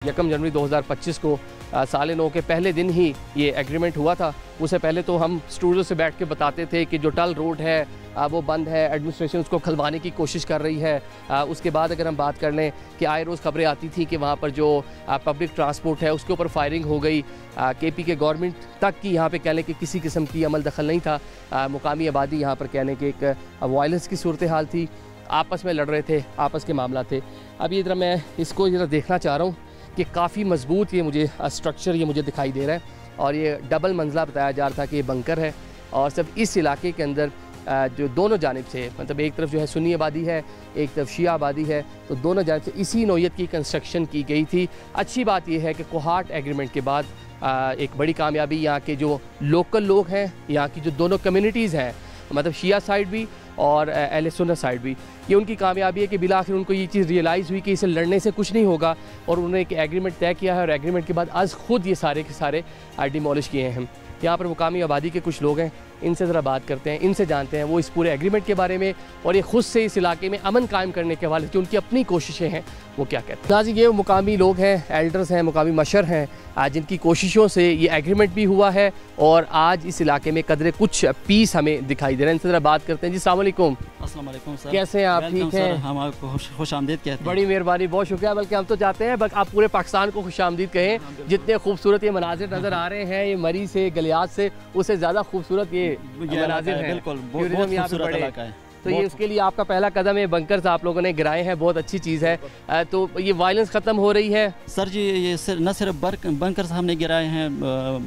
1 जनवरी 2025 को साल 9 के पहले दिन ही ये एग्रीमेंट हुआ था। उससे पहले तो हम स्टूडियो से बैठ के बताते थे कि जो टल रोड है वो बंद है, एडमिनिस्ट्रेशन उसको खुलवाने की कोशिश कर रही है। उसके बाद अगर हम बात कर लें कि आए रोज़ खबरें आती थी कि वहाँ पर जो पब्लिक ट्रांसपोर्ट है उसके ऊपर फायरिंग हो गई। KP के गवर्नमेंट तक की यहाँ पे कहने की किसी किस्म की अमल दखल नहीं था। मुकामी आबादी यहाँ पर कहने के एक वायलेंस की सूरत हाल थी, आपस में लड़ रहे थे, आपस के मामला थे। अब ये ज़रा मैं इसको ज़रा देखना चाह रहा हूँ कि काफ़ी मजबूत ये मुझे स्ट्रक्चर ये मुझे दिखाई दे रहा है और ये डबल मंजिला बताया जा रहा था कि ये बंकर है। और सिर्फ इस इलाके के अंदर जो दोनों जानिब से, मतलब एक तरफ जो है सुन्नी आबादी है, एक तरफ शिया आबादी है, तो दोनों जानिब से इसी नौयत की कंस्ट्रक्शन की गई थी। अच्छी बात यह है कि कोहाट एग्रीमेंट के बाद एक बड़ी कामयाबी यहाँ के जो लोकल लोग हैं, यहाँ की जो दोनों कम्युनिटीज़ हैं, मतलब शिया साइड भी और अहले सुन्नत साइड भी, ये उनकी कामयाबी है कि बिला आखिर उनको ये चीज़ रियलाइज़ हुई कि इसे लड़ने से कुछ नहीं होगा और उन्होंने एक एग्रीमेंट तय किया है और एग्रीमेंट के बाद आज खुद ये सारे के सारे डिमोलिश किए हैं। यहाँ पर मुकामी आबादी के कुछ लोग हैं, इनसे ज़रा बात करते हैं, इनसे जानते हैं वो इस पूरे एग्रीमेंट के बारे में और ये खुद से इस इलाके में अमन कायम करने के हवाले से उनकी अपनी कोशिशें हैं वो क्या कहते हैं। नाज़रीन, ये मुकामी लोग हैं, एल्डर्स हैं, मुकामी मशर हैं, जिनकी कोशिशों से ये एग्रीमेंट भी हुआ है और आज इस इलाके में कदरे कुछ पीस हमें दिखाई दे रहे हैं। इनसे ज़रा बात करते हैं। जी अस्सलाम वालेकुम। अस्सलाम वालेकुम सर, कैसे हैं आप? ठीक हैं, हम आपको खुश आमदीद कहते हैं। बड़ी मेहरबानी, बहुत शुक्रिया। बल्कि हम तो चाहते हैं बस आप पूरे पाकिस्तान को खुश आमदीद कहें। जितने खूबसूरत ये मनाजिर नज़र आ रहे हैं, ये मरी से गलियात से, उससे ज़्यादा खूबसूरत ये मनाजिर है। बिल्कुल, बहुत खूबसूरत इलाका है। तो ये उसके लिए आपका पहला कदम है, बंकर्स आप लोगों ने गिराए हैं, बहुत अच्छी चीज़ है। तो ये वायलेंस ख़त्म हो रही है सर जी। ये न सिर्फ बंकर्स हमने गिराए हैं,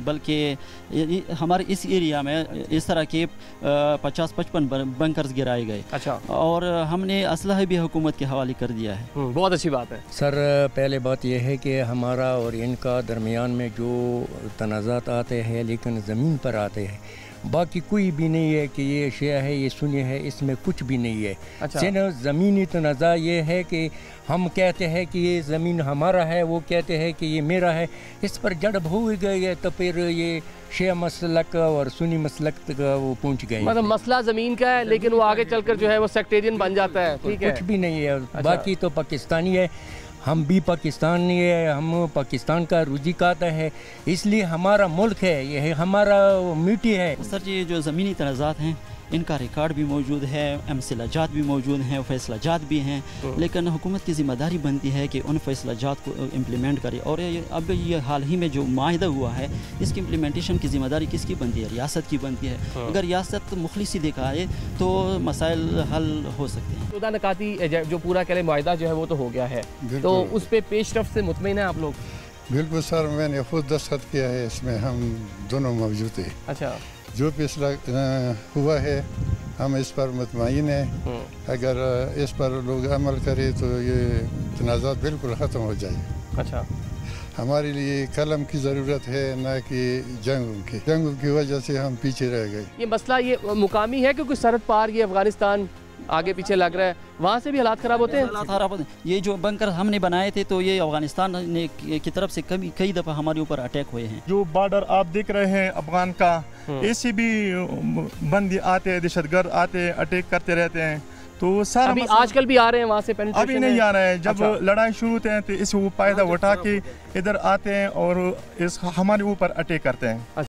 बल्कि हमारे इस एरिया में इस तरह के 50-55 बंकर्स गिराए गए। अच्छा। और हमने असलहा भी हुकूमत के हवाले कर दिया है। बहुत अच्छी बात है सर। पहले बात यह है कि हमारा और इनका दरमियान में जो तनाज़ात आते हैं लेकिन ज़मीन पर आते हैं, बाकी कोई भी नहीं है कि ये शिया है, ये सुन्नी है, इसमें कुछ भी नहीं है। अच्छा। सिर्फ ज़मीनी तनाज़ा ये है कि हम कहते हैं कि ये ज़मीन हमारा है, वो कहते हैं कि ये मेरा है। इस पर जड़ हो गई है तो फिर ये शिया मसलक और सुन्नी मसलक तक वो पहुँच गए। मतलब मसला ज़मीन का है लेकिन वो आगे चलकर जो है वो सेक्टेरियन बन जाता है। ठीक है, कुछ भी नहीं है। अच्छा। बाकी तो पाकिस्तानी है, हम भी पाकिस्तानी है, हम पाकिस्तान का रुजिकात है, इसलिए हमारा मुल्क है, ये है हमारा मिट्टी है। सर जी, जो ज़मीनी तनाज़ात हैं इनका रिकॉर्ड भी मौजूद है, एमसिलाजात भी मौजूद हैं, फैसलाजात भी हैं, लेकिन हुकूमत की ज़िम्मेदारी बनती है कि उन फैसलाजात को इम्प्लीमेंट करे। और अब ये हाल ही में जो माहिदा हुआ है, इसकी इम्प्लीमेंटेशन की ज़िम्मेदारी किसकी बनती है? रियासत की बनती है। अगर रियासत मुखलिसी दिखाए तो मसाइल हल हो सकते हैं। खुदा नकाती जो पूरा कह माहिदा जो है वो तो हो गया है, तो उस पर पेशरफ से मुतमईन है आप लोग? बिल्कुल सर, मैंने खुद दस्तखत किया है, इसमें हम दोनों मौजूद हैं। अच्छा। जो फैसला हुआ है हम इस पर मुतमईन हैं। अगर इस पर लोग अमल करें तो ये तनाज़ात बिल्कुल ख़त्म हो जाए। अच्छा। हमारे लिए कलम की ज़रूरत है, न कि जंगों की वजह से हम पीछे रह गए। ये मसला ये मुकामी है क्योंकि सरहद पार ये अफगानिस्तान आगे पीछे लग रहा है, वहाँ से भी हालात ख़राब होते हैं। हालात ख़राब होते हैं। ये जो बंकर हमने बनाए थे तो ये अफगानिस्तान ने की तरफ से कई दफ़ा हमारे ऊपर अटैक हुए हैं। जो बॉर्डर आप देख रहे हैं अफगान का, ऐसे भी बंदी आते हैं, दहशतगर्द आते हैं, अटैक करते रहते हैं। तो सारा अभी आजकल भी आ रहे हैं वहाँ से? अभी नहीं आ रहे हैं। जब अच्छा। लड़ाई शुरू होते हैं तो इस वो फायदा उठा के इधर आते हैं और इस हमारे ऊपर अटैक करते हैं।